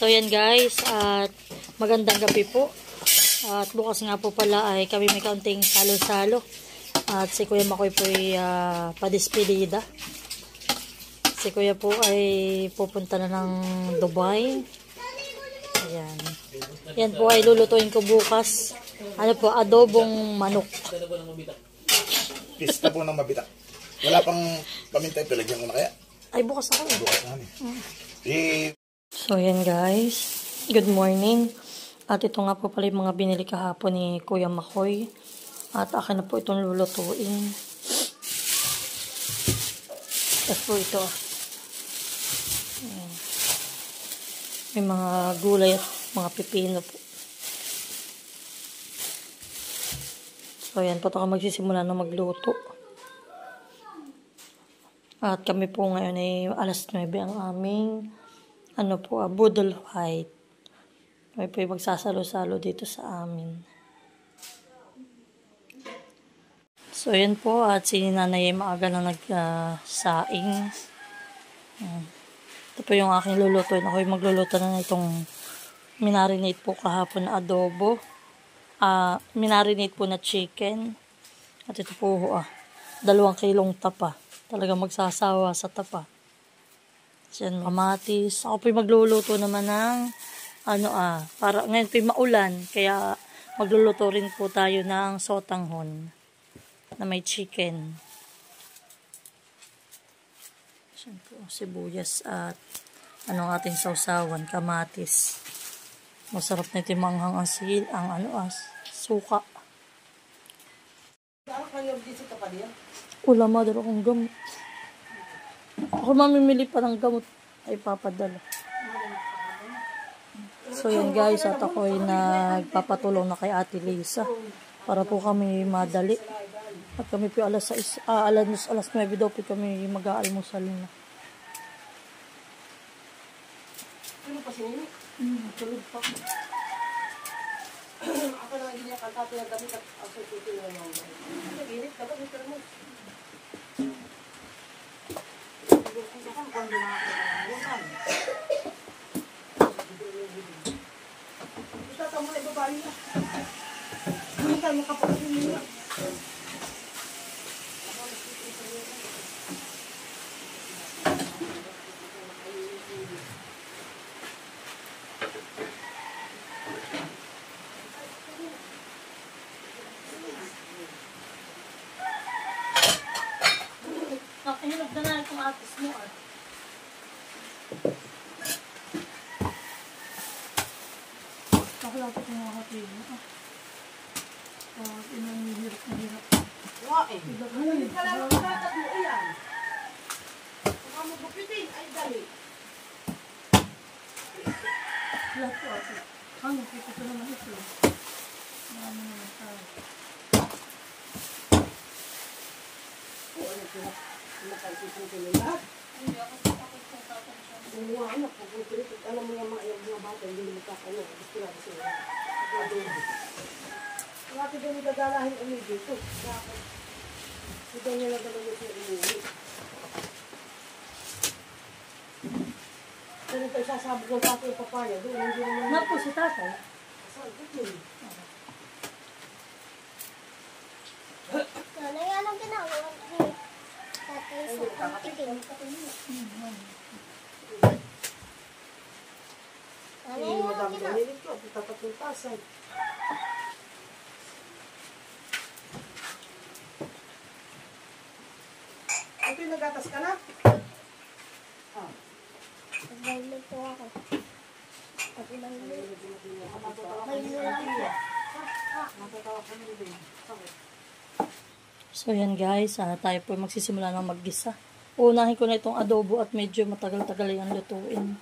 So yan guys, at magandang gabi po. At bukas nga po pala ay kami may kaunting salo-salo. At si Kuya Makoy po ay padispedida. Si Kuya po ay pupunta na ng Dubai. Ayan. Yan po ay lulutuin ko bukas. Ano po, adobong manok. Pista po ng mabitak. Wala pang paminta, pilagyan ko na kaya? Ay, bukas ako. Bukas na kami. So, yan guys. Good morning. At ito nga po pala yung mga binili kahapon ni Kuya Makoy. At akin na po itong lulutuin. Tapos po ito. Ayan. May mga gulay at mga pipino po. So, yan po. Ito ka magsisimula na magluto. At kami po ngayon ay alas 9 ang aming Budol Fight. Kami po ay magsasalo-salo dito sa amin. So, yan po. At si nanay ay maaga na nagsaing. Ito po yung aking lulutuin. Ako ay magluluto na itong minarinate po kahapon na adobo. Minarinate po na chicken. At ito po 2 kilong tapa. Talaga magsasawa sa tapa. Yan, kamatis. Ako po magluluto naman ng para ngayon po maulan. Kaya magluluto rin po tayo ng sotanghon na may chicken. Yan po, sibuyas at ating sausawan, kamatis. Masarap na ito yung manghang asil, suka. Wala, madara akong gamot. Ako mamimili pa ng gamot ay papadala. So yan guys, at ako ay nagpapatulong na kay Ate Lisa para po kami madali. At kami po alas 9 daw po kami mag-aalmusal na. Ano pa sinini? Tulog pa. Ako na hindi niya kantato yung damit at asusutin na naman. Naginit, dapat ito naman. Ito mo na ibabali na. Hindi tayo makapagpapin nila. Hinag na na itong atis mo Nakalapit yung mga kapil mo inang hirap. Hindi ka lang makatat mo iyan. Kung mo gupitin, ay dali. Lahat po ate. Kito ko naman ito. Marami naman tayo. Nakalimutan ko nila. Hindi ako takot kung tatang siya. Mga anak, alam mo yung mga bata, hindi mo kakano. Gusto lang sila. Bakit din nagagalahin ulit dito? Bakit? Ito niya nagagalahin siya umuwi. Kaya nito isasabog ng tatay yung papaya. Doon, hindi naman. Nga po si tatay? Saan? Dito. Nanay, anong ginagawa ni tatay sa pagtikim? Nanay, Hindi mo anong dami ginagawa? damirin ko. Tapat ng tasay. Ito yung nagatas ka na? Nag-vlog po ako. At ilang may lang po. So yan guys, tayo po magsisimula ng maggisa. Unahin ko na itong adobo at medyo matagal-tagal yung lutuin.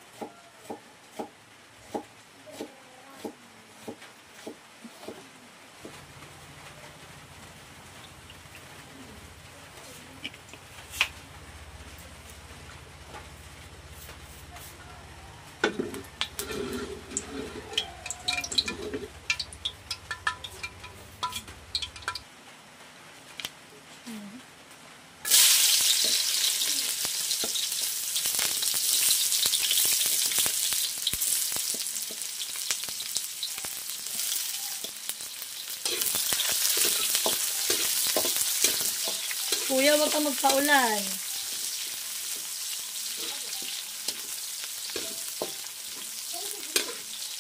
Kuya, wag kang magpaulan.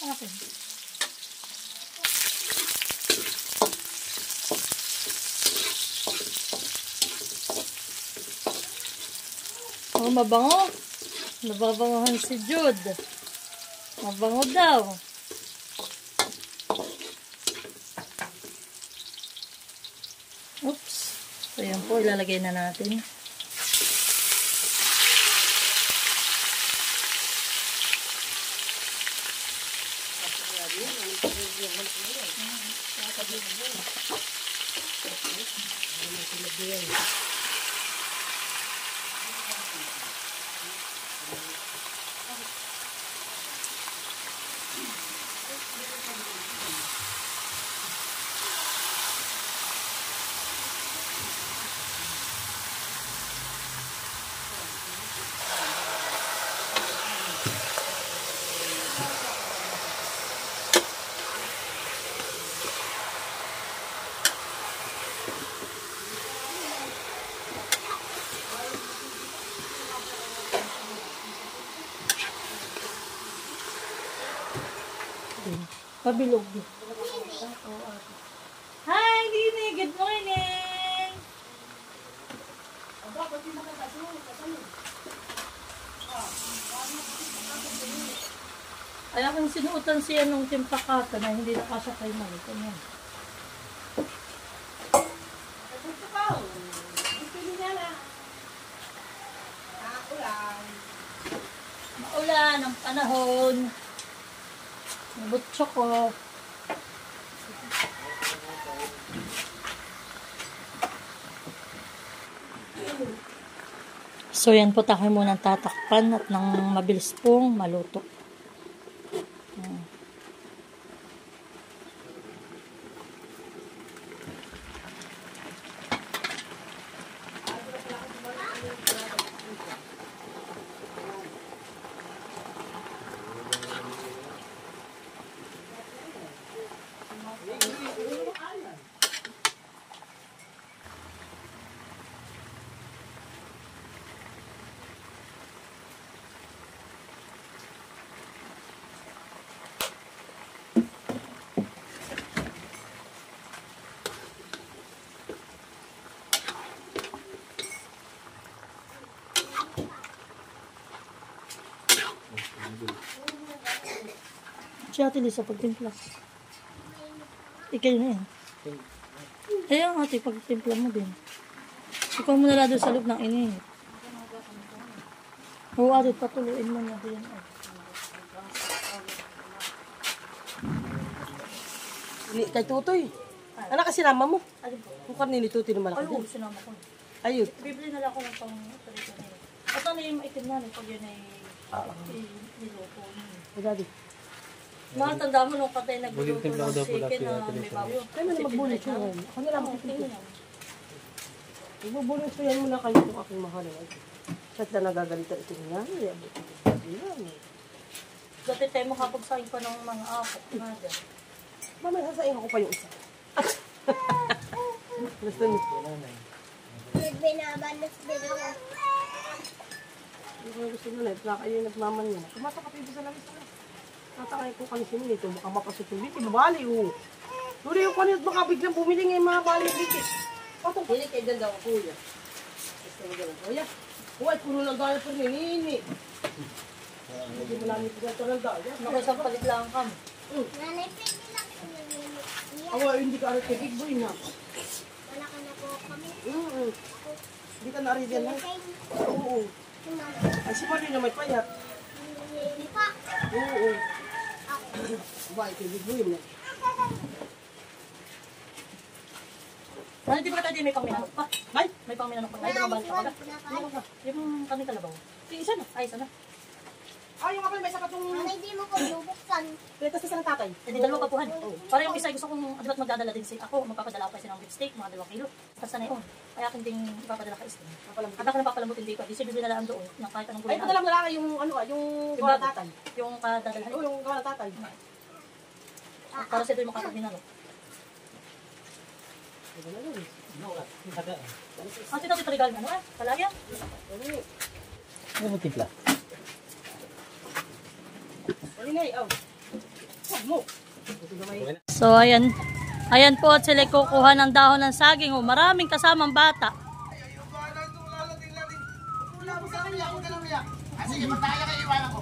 Okay. Oh, mabango. Nababangohan si Jude. Mabango daw. Oops. So, yan po. Ilalagay na natin. Pabilog. Hi, Dini. Good morning. Ay, akong sinuotan siya nung timpakata na hindi nakasya kay Malik. Ano? Maulan ang panahon. Butso ko. So yan po, tayo muna tatakpan at nang mabilis pong maluto. Si Ate Lisa, pagtimpla. Ikaw na yan. Ayun, ate, pagtimpla mo din. Ikaw mo nala doon sa loob ng init. Oo, ate, patuloyin mo na din. Kay Tutoy. Ano kasi nama mo? Alin po? Kung karni ni Tutoy na malaki Ayun, din. sinama ko. Ayun. Bibili na lang ako ng pang sarito na yun. At ano yung maitim na, pag yun ay niluto. Ay, daddy. Mga tanda mo nung patay nagluluto ng chicken na may bago. Kaya na magbulot siya. Ako na lang Oo, makikita. tingnan. Magbubulot siya muna kayo kung aking mahal. Siya na nagagalitan ito niya. Yan. Dati tayo makapagsahin pa ng mga apat. Mamaya sasayin ako pa yung isa. Gusto niyo. Binabalas din ako. Yung gusto nyo na, kayo nagmaman niya. Tumatak ka sa langis na. Tatakay ko kanina nito, baka mapasok yung biti, babali Luri yung kanina, baka biglang bumili ngayon mga bali yung biti. Patong pili kayo dyan daw, kuya. Gusto mo dyan, kuya. Uy, puno ng daya po rin, nini. Hindi mo namin ito ng daya. Nakasang palit lang kami. Nanay, pwede lang pinililit niya. Awa, hindi ka arit kay Big Boy na. Wala ka na po kami. Hindi ka na-arit yan, ha? Oo. Ay, si Mali na may payat. Hindi pa. Oo. Ba, kay Big Boy na. Ano, di ba tayo may pangminanok pa? Ay! May pangminanok pa. Ay, dumabalik ka pa. Yung kami kalabaw. Isa na. Ay, isa na. Ay, yung kapal, may sapat yung... Nanay, di mo ko bubuksan. Pwede sa ng tatay. Hindi, dalawa kapuhan. Para yung isa, gusto kong, di ba't magdadala din si ako, magpapadala pa siya ng beef steak, mga 2 kilo. Tapos na yun. Kaya akin ding ipapadala ka steak. At ako napapalambutin dito. Di siya bibinalaan doon ng kahit anong Ay, gulay. padala mo na lang yung ano yung Yung gawa bago. ng tatay. Yung kadadalhan. Oo, yung gawa ng tatay. Para sa ito yung makapagminanok. Ano na yun? Tito, regalo mo na. Palaya. Ano mo timpla? So, ayan. Ayan po, at sila kukuha ng dahon ng saging. Oh, maraming kasamang bata. Sige, mataya kayo, iwanan ko.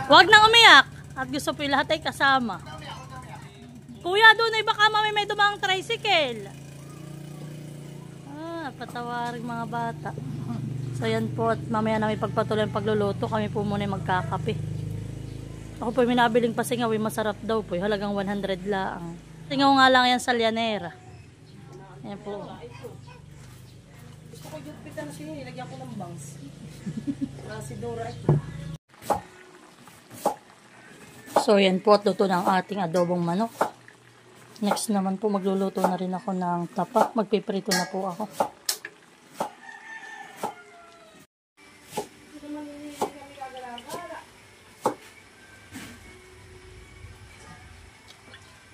Huwag nang umiyak. At gusto po yung lahat ay kasama. Kuya, doon ay baka may dumang tricycle. Patawaring mga bata. So yan po, at mamaya na may pagpatuloy ang pagluluto. Kami po muna magkakape. Ako po may nabiling pasingaw, masarap daw po. Halagang 100 lang. Singaw nga lang yan sa Llanera. Yan po. Gusto ko yung pitan siya, nilagyan ko ng bangs. Si Dora ito. So yan po, at luto na ang ating adobong manok. Next naman po, magluluto na rin ako ng tapa. Magpiprito na po ako.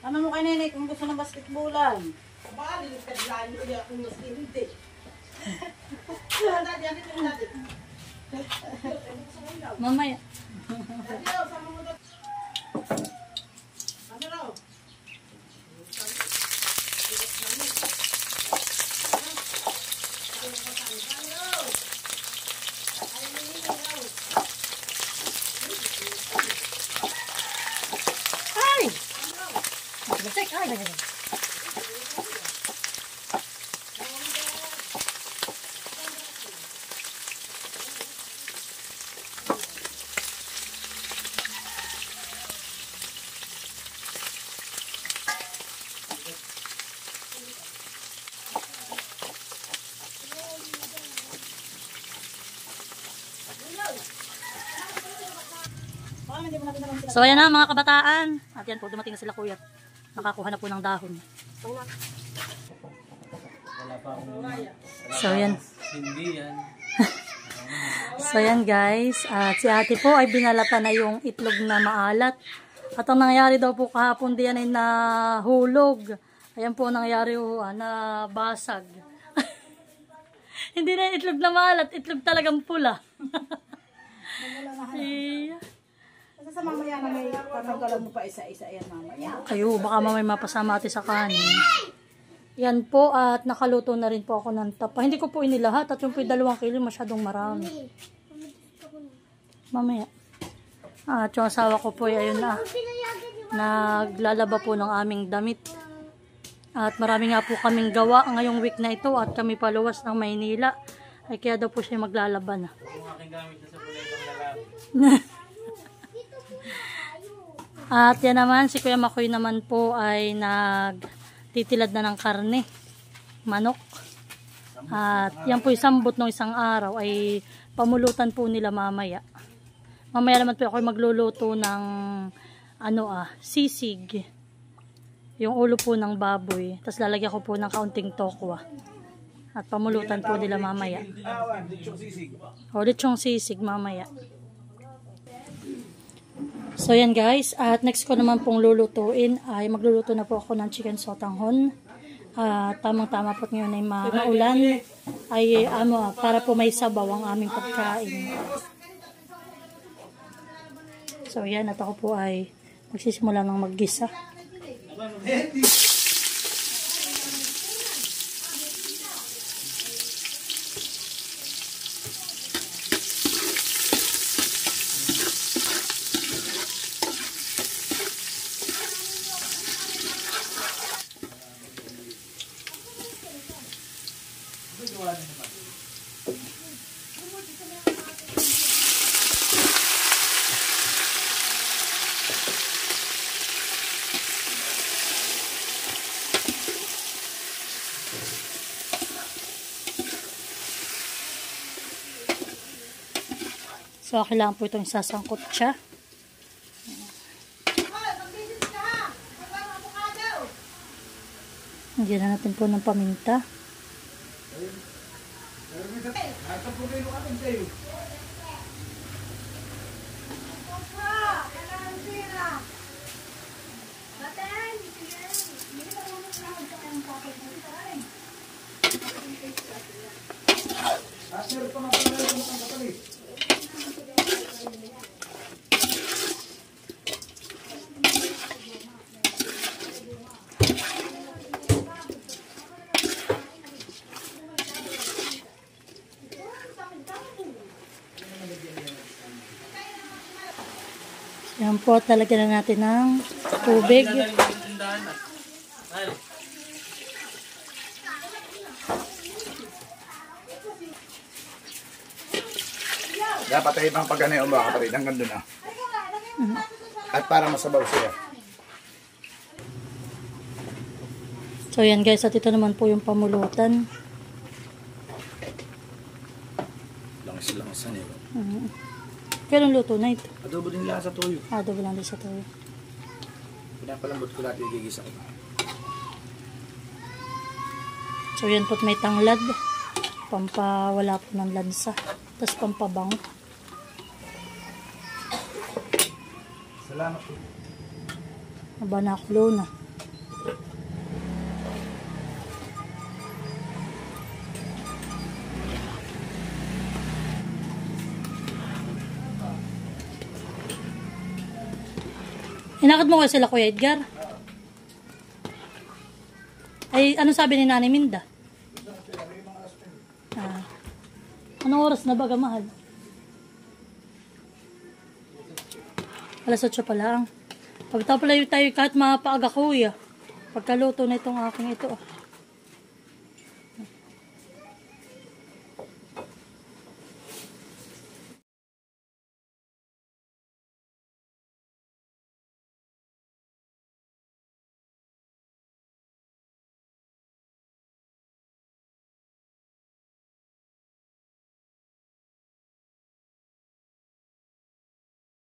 Ano mo kay Nene kung gusto ng basketballan? Aba, lilikadlaan ko niya kung mas hindi. Dati, ano dati? Mamaya. Ano raw? Ay! Masik, ay! So ayan na mga kabataan. At yan po, dumating na sila kuya. Nakakuha na po ng dahon. So yan. So yan guys. At si ate po ay binalata na yung itlog na maalat. At ang nangyari daw po kahapon diyan ay nahulog. Ayan po ang nangyari na basag. Hindi na itlog na maalat. Itlog talagang pula. Iya. Sa mamaya na may tatanggalan mo pa isa-isa yan mamaya. Ayo, baka mamay mapasama ate sa kanin. Yan po, at nakaluto na rin po ako ng tapa. Hindi ko po inilahat at yung po 2 kilo masyadong marami. Mamaya. At yung asawa ko po ay ayun na. Naglalaba po ng aming damit. At marami nga po kaming gawa ngayong week na ito at kami paluwas ng Maynila. Ay kaya daw po siya maglalaba na. At yan naman, si Kuya Makoy naman po ay nagtitilad na ng karne, manok. At yan po isambot ng isang araw ay pamulutan po nila mamaya. Mamaya naman po ako magluluto ng sisig. Yung ulo po ng baboy. Tapos lalagyan ko po ng kaunting tokwa. At pamulutan po nila mamaya. O, lechong sisig mamaya. So yan guys, at next ko naman pong lulutuin ay magluluto na po ako ng chicken sotanghon. Tamang-tama po ngayon ay maulan ay para po may sabaw ang aming pagkain. So yan, at ako po ay magsisimula ng maggisa. So, kailangan po itong isasangkot siya. Lagyan na natin po ng paminta. Yan po, talagyan na natin ng tubig. Dapat ay ibang pag-anay o mga kapatid hanggang doon ah. At para masabaw siya. So yan guys, at ito naman po yung pamulutan. Langis-langisan yun. Kailan luto na ito? Adobo din lang sa tuyo. Adobo lang din sa toyo. Pinapalambot ko lahat yung gigisa ko. So yan po't may tanglad. Pampawala po ng lansa. Tapos pampabango. Salamat po. Aba nakulo na. Inakad mo kasi sila Kuya Edgar? Ay, ano sabi ni Nanay Minda? Anong oras na baga mahal? Alas 8 pa lang. Pagtapos lang tayo kahit mapaaga kuya. Pagkaluto na itong aking ito.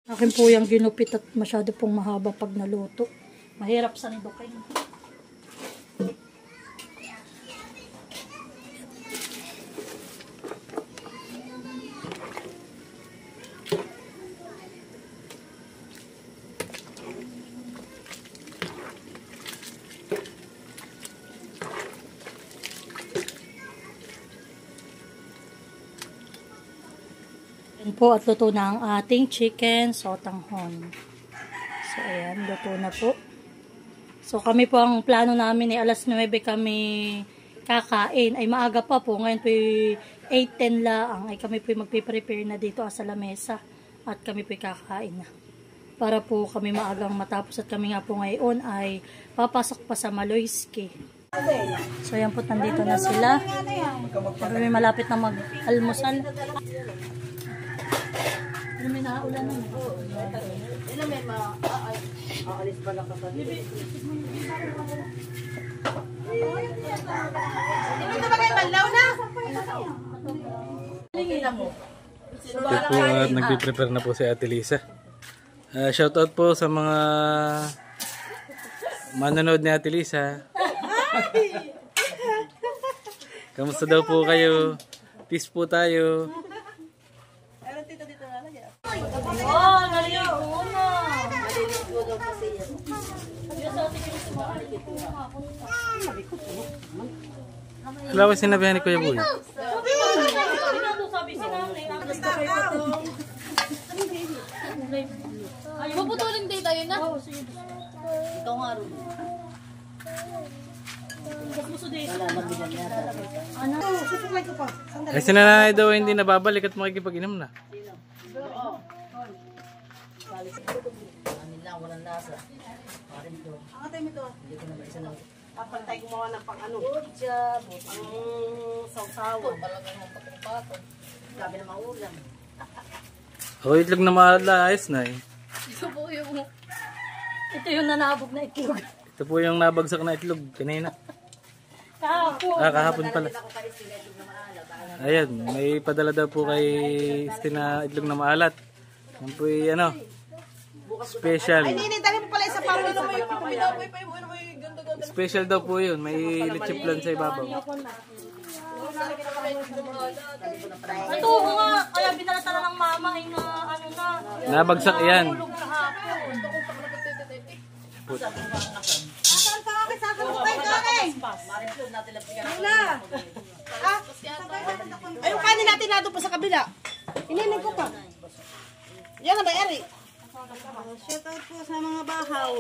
Akin po yung ginupit at masyado pong mahaba pag naluto. Mahirap sandukin. Yan po at luto na ang ating chicken sotanghon. So ayan, luto na po. So kami po ang plano namin ay alas 9 kami kakain. Ay maaga pa po. Ngayon po 8:10 lang. Ay kami po magpiprepare na dito sa lamesa. At kami po kakain na. Para po kami maagang matapos at kami nga po ngayon ay papasok pa sa Maloyski. So ayan po, nandito na sila. Kami malapit na mag-almusal. Ano may naulan na? Ano may aalis pa lang kapatid. Hindi ba kayo banlaw na? Tingin mo. Ito po at nagpiprepare na po si Ate Lisa. Shoutout po sa mga manonood ni Ate Lisa. Kamusta daw po kayo? Peace po tayo. Oh, naliyo una. Wala ko sinabihan ni Kuya Boy. Puputulin din tayo na. Ikaw nga rin. Ano? Susuklay ko pa. Ay sinanay daw hindi nababalik at makikipag-inom na. Ang atay mo ito. Papantay gumawa ng pang ano. Pang sausawan. Gabi na maulam. Ako itlog na malayas na eh. Ito yung nanabog na itlog. Ito po yung nabagsak na itlog kanina. Kahapon. Kahapon pala. Ayan, may padala daw po kay Stina itlog na maalat. Yan po yung ano, special. Ay, nini, dali mo pala isa pang ano mo yung puminaw mo yung ganda-ganda. Special daw po yun. May leche plan sa ibabaw. Ito nga, kaya binalata na ng mama ay na ano na. Nabagsak yan. Tulog kahapon. Saan pa kami sa kanutay kami? Wala. Ay, yung kanin natin na doon pa sa kabila. Ininig ko pa. Yan na ba, Eri? Shoutout po sa mga bahaw.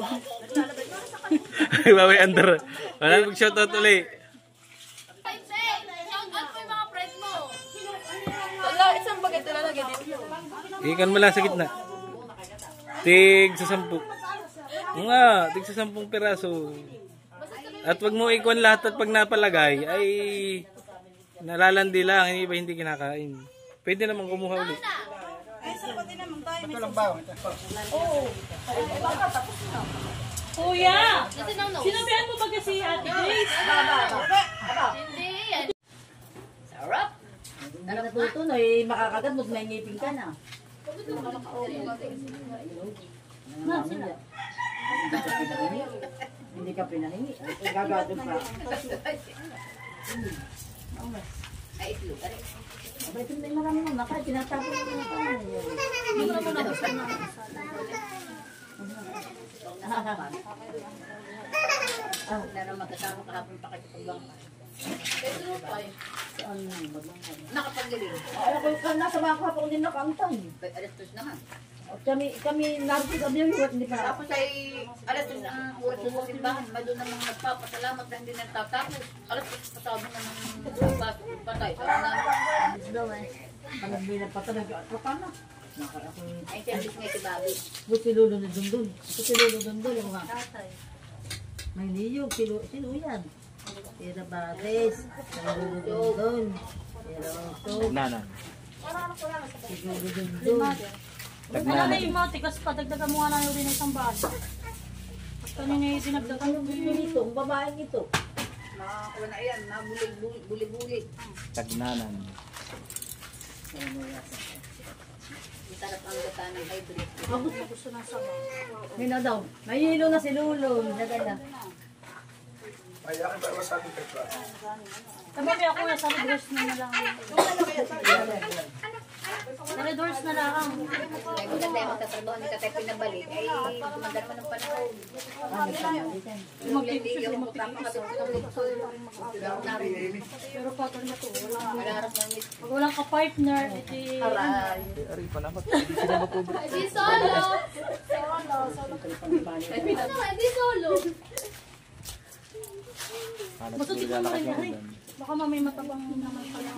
Bawi under. Wala mag-shoutout ulit. Ikan mo lang sa gitna. Tig sa 10. Nga, tig sa 10 piraso. At wag mo ikon lahat at pag napalagay ay nalalandi lang, hindi ba hindi kinakain. Pwede naman kumuha ulit. Kuya! Sinabihan mo ba kasi Ate Grace? Sarap. Natuto na eh, makakagat mo may ngipin ka na. Hindi ka pinahingi. Gagadong pa. Ay, itlog. Aba, ito na marami mo. Maka, tinatapon mo na pa. Hindi mo naman nagustuhan na. Laro magkasama kahapon pa kayo pagbangka. Nakapagaling. Ayaw ko yung nasa baka pa kung din nakangtang. Alas 2 naman. Kami narapit ang yung hindi pa. Tapos ay alas 2 ang oras sa simbahan. May doon namang nagpapasalamat na hindi nagtatapos. Alas 2 pasabi na ng patay. Panagbilang pa talaga. Ako ka na. Ay, service nga si Bobby. Buti lulo na dundun. Buti lulo dundun. Yung mga tatay. May niyog. Sino yan? Tira Bares. Lulo dundun. Tira Otto. Nana. Lulo dundun. Ano na yung mga tikas pa, dagdagan mo nga na rin isang bahay. At kanina yung dinagdagan mo Ito, ang babaeng ito. Makakuha na yan. Buli-buli. Tagnanan. Sarap ang gata ng hybrid. gusto ng sabaw. May na daw. May hilo na si Lulo. Naganda. Ay, akin ba masabi kay Frank? Sabi ako na sa red doors na lang. Sa red doors na lang. Ay, kung tayo magtatrabaho ni Tatay pinabalik, ay magdaraman ng panahon. Yung lindi, yung mutama kasi ng lipson. Pero patol na to. Malarap ng lipson. Pag walang ka-partner, iti... Aray. Hindi solo. Hindi solo. Basta di ko nangyari. Baka mamay matabang naman pala.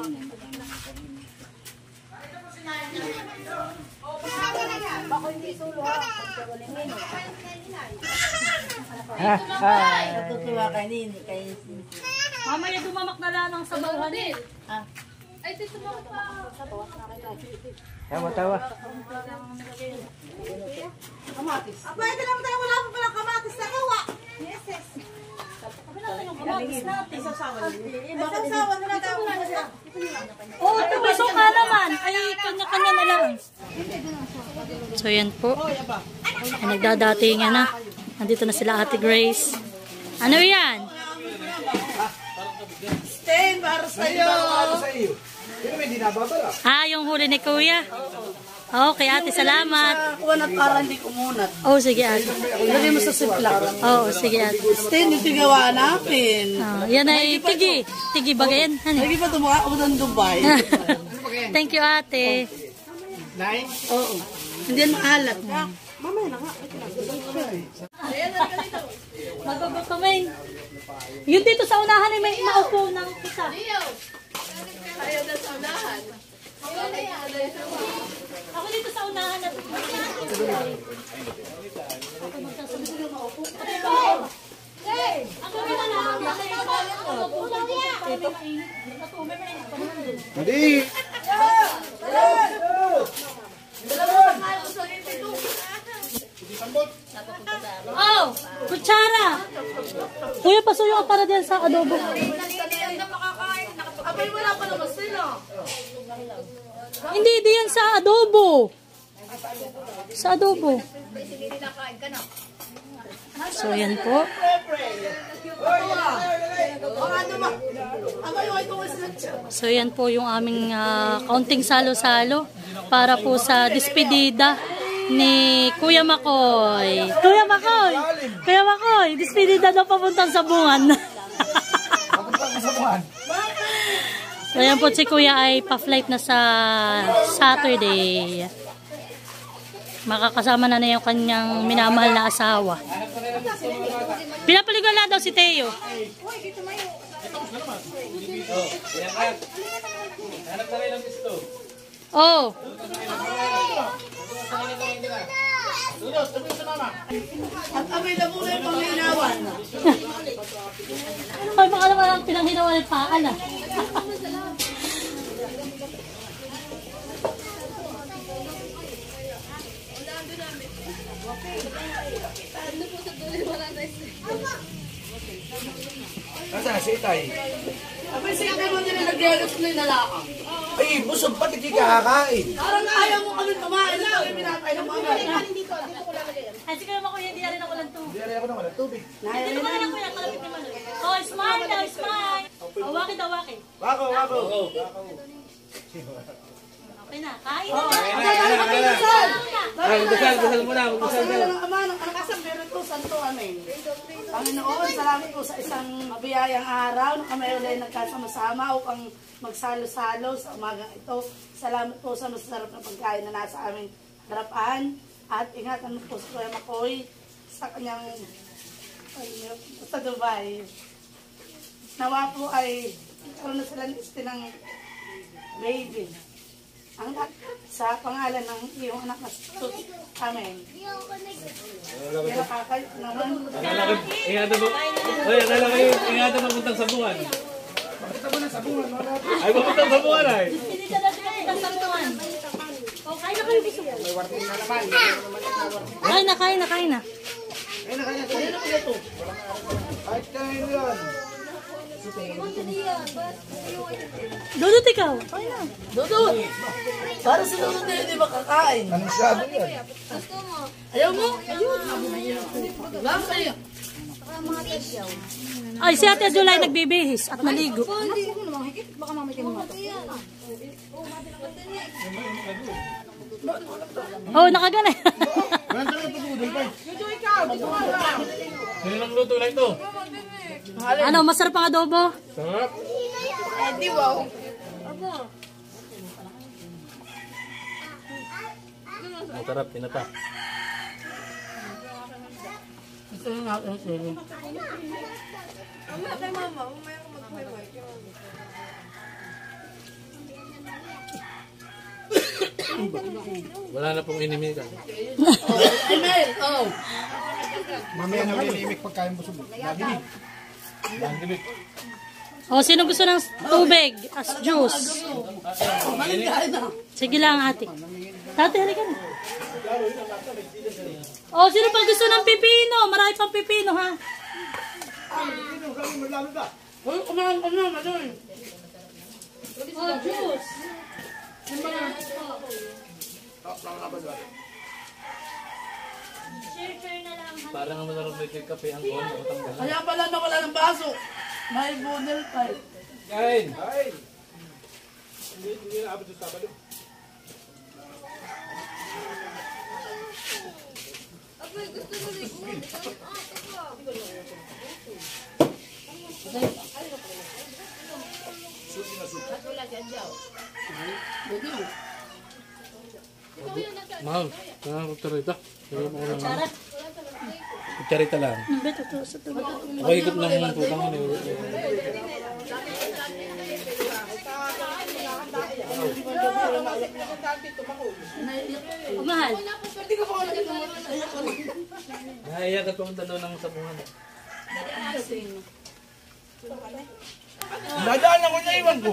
Bako hindi solo ha. Natutuwa kay Nini, kay Sisi. Mamaya dumamak na lang ang sabawhan eh. Ay, dito mo pa. Tawa. Pwede naman tayo wala pa palang kamatis na gawa. Yes. Kamatis natin. Isasawa na lang tayo. Oo, tumiso ka naman. Ay, kanya-kanya na lang. So, yan po. Ay, nagdadatingan na. Nandito na sila Ate Grace. Ano yan? Ten, para sa'yo. Ano sa iyo? Pero may dinababala. Ah, yung huli ni Kuya. Okay, ate, salamat. Kuha na para hindi kumunat. Oh, sige, ate. Lagay mo sa sipla. Oo, sige, ate. Ten, yung tigawa natin. Yan ay tigi. Tigi bagayan. Ano? Lagi pa tumawa ako ng Dubai. Thank you, ate. Nine? Oo. Hindi yan maalat. Magugot kami. Yun dito sa unahan ay may maupo ng isa. Ayaw na sa unahan. Ako dito sa unahan at ako may nalaman Hindi. Oh, kutsara. Kuya, pasuyo ka para diyan sa adobo. Abay, wala pa naman sila. Hindi, diyan sa adobo. Sa adobo. So, yan po. So, yan po yung aming kaunting salo-salo para po sa despedida ni Kuya Makoy. Kuya Makoy! Kuya Makoy! Despedida daw papuntang Sabungan. Papunta sa buwan. So, ayan po si Kuya ay pa-flight na sa Saturday. Makakasama na yung kanyang minamahal na asawa. Pinapaligo na daw si Teo. Hanap na rin ang pisto. Oh. At available na yung panghinawan. Ay, baka naman ang pinanghinawa ng paan ah. Nasaan si Itay? Abay, sige mo din nag-gelos na yung nalakang. Ay, busog pa, hindi kakakain. Parang ayaw mo kami kumain na kami pinatay ng mga. Ay, sige naman Kuya, hindi na rin ako ng tubig. Hindi ako naman, tubig. Hindi naman lang Kuya, kalapit naman. Oh, smile daw, smile. Oh, waki daw, waki. Wako. Okay na, kain na. Dasal muna. Pasal na ng Ama ng Anak at Espiritu Santo. Amen. Panginoon, salamat po sa isang mabiyayang araw na kami ulit nagkasama-sama upang magsalo-salo sa umagang ito. Salamat po sa masarap na pagkain na nasa aming harapan. At ingatan mo po si Kuya Makoy sa kanyang sa Dubai. Nawa po ay karoon na sila ng baby. Ang sa pangalan ng iyong anak na Sus. Amen. Kaya kakay naman. Akala ko, ingatan mapuntang sabungan. Ay, mapuntang sabungan ay. Hindi na natin ang sabuan. Oh, kain na kayo gusto. Kain na. Ay, nakain ito. Ay, kain yan. Dudut ikaw. Kain na. Dudut! Para si Dudut na hindi makakain. Anong sabi yan? Ayaw mo? Lang kayo. Ay, si Ate July nagbibihis at maligo. Oh, nakagana. Sino nang luto na ito? Ano, masarap ang adobo? Sarap. Masarap, tinata. Gusto nyo natin sili. Wala na pong inimika. Amen! Oh! Mamaya na ulimimik pagkain busog. Nagimik. Oh, sino gusto ng tubig as juice? Maligay na. Sige lang, ate. Ate, halika na. Oh, sino pa gusto ng pipino? Marami pang pipino, ha? Uy, kumain ka na, Madoy. Oh, juice. Share na lang. Parang ang masarap na ito kape ang kuwan. Kaya pala nawala ng baso. May budel pa eh. Kain! Mahal, kutsarita. Kutsarita lang. Beto to sa tubig. Ako ikot ng putang ano. Oh, mahal. Naiyak at pumunta doon ng sabungan. Dadaan ako na iwan ko.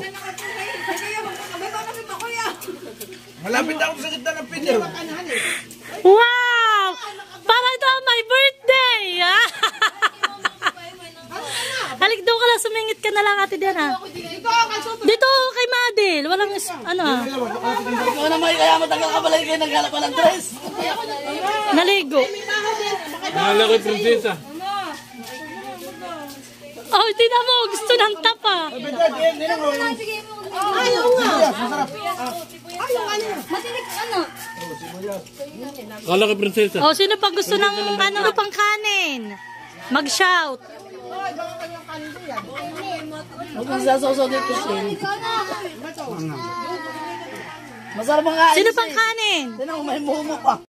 Malapit ako sa gitna ng pider. Wow! Para ito ang my birthday! Ah! Halik daw ka lang, sumingit ka na lang ate diyan ha. Dito kay Madel, walang ano ha. Ikaw naman kaya matagal ka pala kayo naggalak pa ng dress. Naligo. Mahal ako prinsesa. Oh, tina mo, gusto ng tapa. Ayaw nga. Masarap. Kala ko prinsesa. Oh, sino pa gusto ng ano pang kanin? Mag-shout. baka kanyang kanin ko yan. Huwag kang sasaw dito siya. Masarap ang kain. Sino pang kanin? Tinang may mumo pa.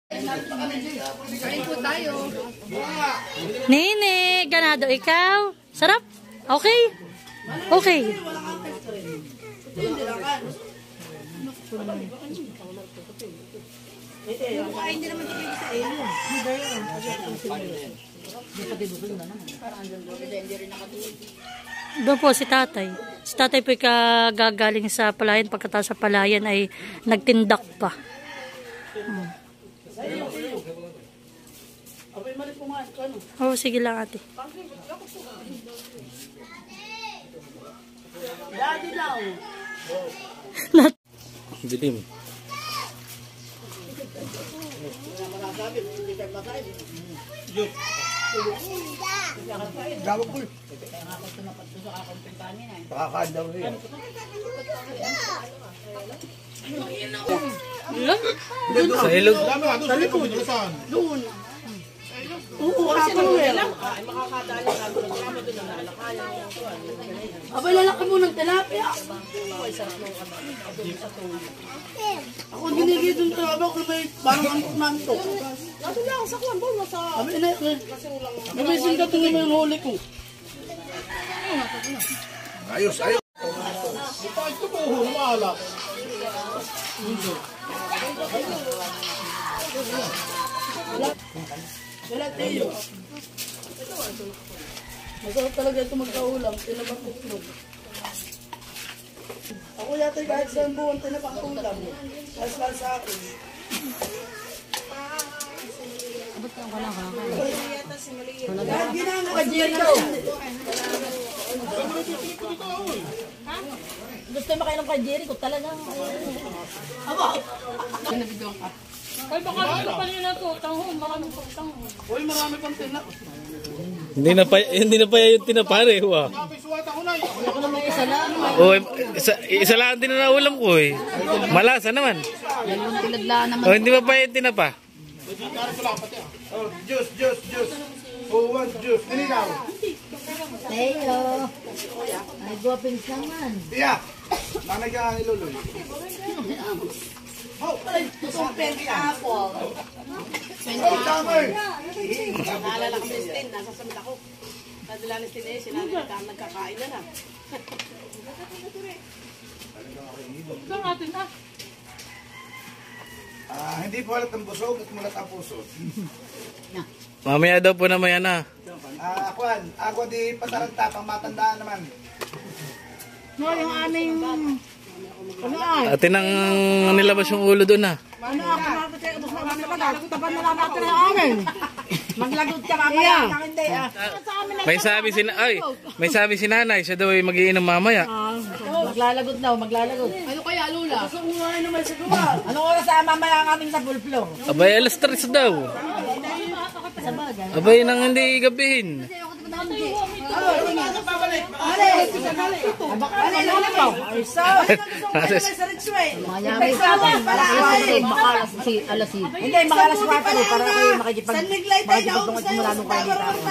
Nene, ganado ikaw? Sarap? Okay? Okay. Doon po si tatay. Si tatay po kagagaling sa palayan. Pagkatapos sa palayan ay nagtindak pa. Oh, sige lang ate. Daddy daw. Bitim. Gawag ko. Pakakain daw niya. Sa ilog. Doon. Oo, ako lang. Makakadali na doon. Abay, lalaki mo ng tilapia. Ako ginigil doon talaga ako may parang antok-mantok. Nato lang sa kuwan doon. Nasa... Abay, gumising ka tingin mo yung huli ko. Ayos, ayos. Ito po, humala. Wala tayo. Masarap talaga ito magkaulam. Tinapang-ulam. Ako yata kahit sa buwan tinapang-ulam. Kasal sa akin. Kahit ginano ka dito. Gusto mo makainom kay Jerry ko talagang. Aba! Pinabidyo ka. Ay, baka dito pa nyo na to. Tanghon, maraming tanghon. Uy, marami pang tina. Hindi na pa yung tinapare. Wow. Ako naman isa lang. Oh, isa lang din na ulam ko eh. Malasa naman. Dalawang tiladlaan naman. Oh, hindi pa pa yung tinapa. Oh, juice. Oh, one juice. Nilinaw. Tayo. Ay, guwapins naman. Iya. Nanay ka nga niluloy. Oh, ay, itong pineapple. Oh, tama eh. Naalala ko ni Stin, nasa samit ako. Nadala ni Stin eh, sila nagkakain na na. Saan natin ah? Hindi po halat ang busog at mulat ang puso. Mamaya daw po na maya na. Akuan, ako di pataranta, pang matandaan naman. No, yung aming... Ano ay? Atin ang nilabas yung ulo doon ah. Ano ako makakatay? Ubus na kami na tapan na lang natin ang amin. Maglagot ka mamaya. Hindi ah. May sabi si nanay, siya daw ay mag-iinom mamaya. Maglalagot daw, maglalagot. Ano kaya, Lula? Gusto mo nga naman sa gawa. Anong oras sa mamaya ang aming napulplo? Abay, alas 3 daw. Abay, nang hindi gabihin. Hindi, mga alas 4 para kayo makikipagtungkol simula nung kayo dito.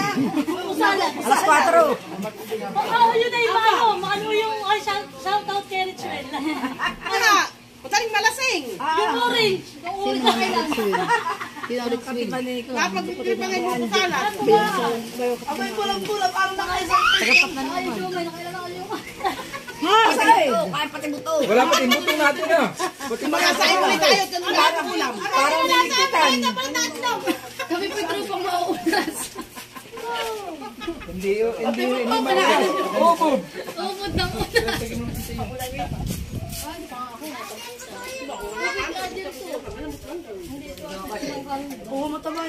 Alas 4. Yun na yung ano yung shout out kay Richwell. Pataling malasing! Yung orange. Yung orange na kailangan. Kapag hindi pa ngayon pupukalan. Abay, kulang-kulang, parang nakaisang. Tagapat na naman. Kahit pati buto. Wala pa timbutong natin ah. Mga sa imo tayo, ganun lahat ng ulam. Parang nilikitan. Kami po yung trupang mauulas. Hindi malaki. Ubod ng ulas. Oo, mataba.